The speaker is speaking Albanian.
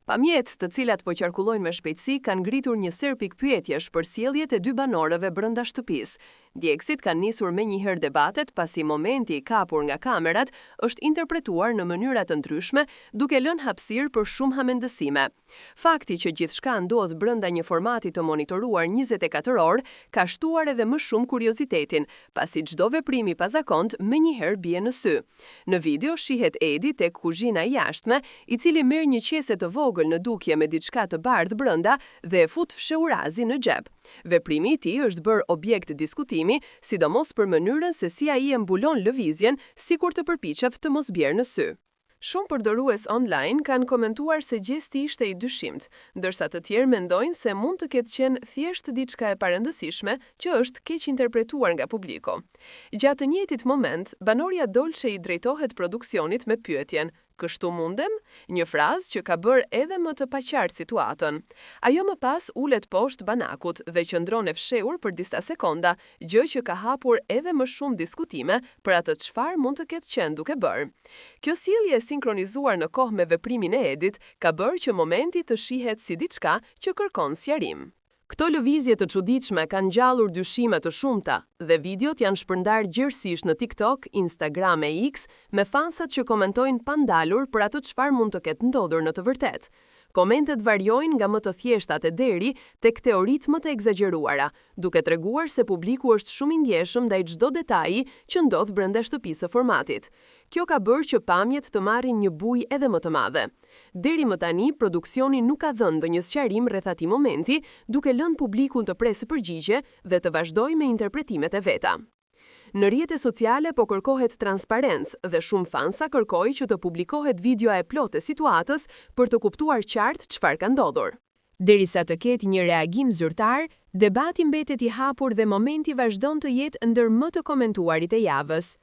Pamjet, të cilat po qarkullojnë me shpejtësi, kanë ngritur një ser pikpyetjesh për sjelljet e dy banorëve brenda shtëpisë. Djegësit kanë nisur menjëherë debatet pasi momenti i kapur nga kamerat është interpretuar në mënyra të ndryshme, duke lënë hapësirë për shumë hamendësime. Fakti që gjithçka ndodh brenda një formati të monitoruar 24 orë ka shtuar edhe më shumë kuriozitetin, pasi çdo veprim i pazakont menjëherë bie në sy. Në video shihet Edi tek kuzhina e jashtme, i cili merr një qese të vogël në dukje me diçka të bardhë brenda dhe e fut fsheurazi në xhep. Veprimi i tij është bërë objekt diskutimi, sidomos për mënyrën se si ai e mbulon lëvizjen, sikur të përpiqet të mos bjerë në sy. Shumë përdorues online kanë komentuar se gjesti ishte i dyshimt, ndërsa të tjerë mendojnë se mund të ketë qenë thjesht diçka e parëndësishme që është keq interpretuar nga publiku. Gjatë të njëjtit moment, banorja Dolce i drejtohet produksionit me pyetjen: "Kështu mundem?", një frazë që ka bërë edhe më të paqartë situatën. Ajo më pas ulet poshtë banakut dhe qëndron e fshehur për disa sekonda, gjë që ka hapur edhe më shumë diskutime për atë çfarë mund të ketë qenë duke bërë. Kjo sjellje e sinkronizuar në kohë me veprimin e Edit ka bërë që momenti të shihet si diçka që kërkon sqarim. Këto lëvizje të çuditshme kanë ngjallur dyshime të shumta dhe videot janë shpërndarë gjithësisht në TikTok, Instagram e X me fansat që komentojnë pa ndalur për atë çfarë mund të ketë ndodhur në të vërtetë. Komentet variojnë nga më të thjeshtat e deri tek teoritë më të egzageruara, duke treguar se publiku është shumë i ndjeshëm ndaj çdo detaji që ndodh brenda shtëpisë së formatit. Kjo ka bërë që pamjet të marrin një bujë edhe më të madhe. Deri më tani, produksioni nuk ka dhënë ndonjë sqarim rreth atij momenti, duke lënë publikun të presë përgjigje dhe të vazhdojë me interpretimet e veta. Në rrjetet sociale po kërkohet transparencë dhe shumë fansa kërkojnë që të publikohet videoa e plotë e situatës për të kuptuar qartë çfarë ka ndodhur. Derisa të ketë një reagim zyrtar, debati mbetet i hapur dhe momenti vazhdon të jetë ndër më të komentuarit e javës.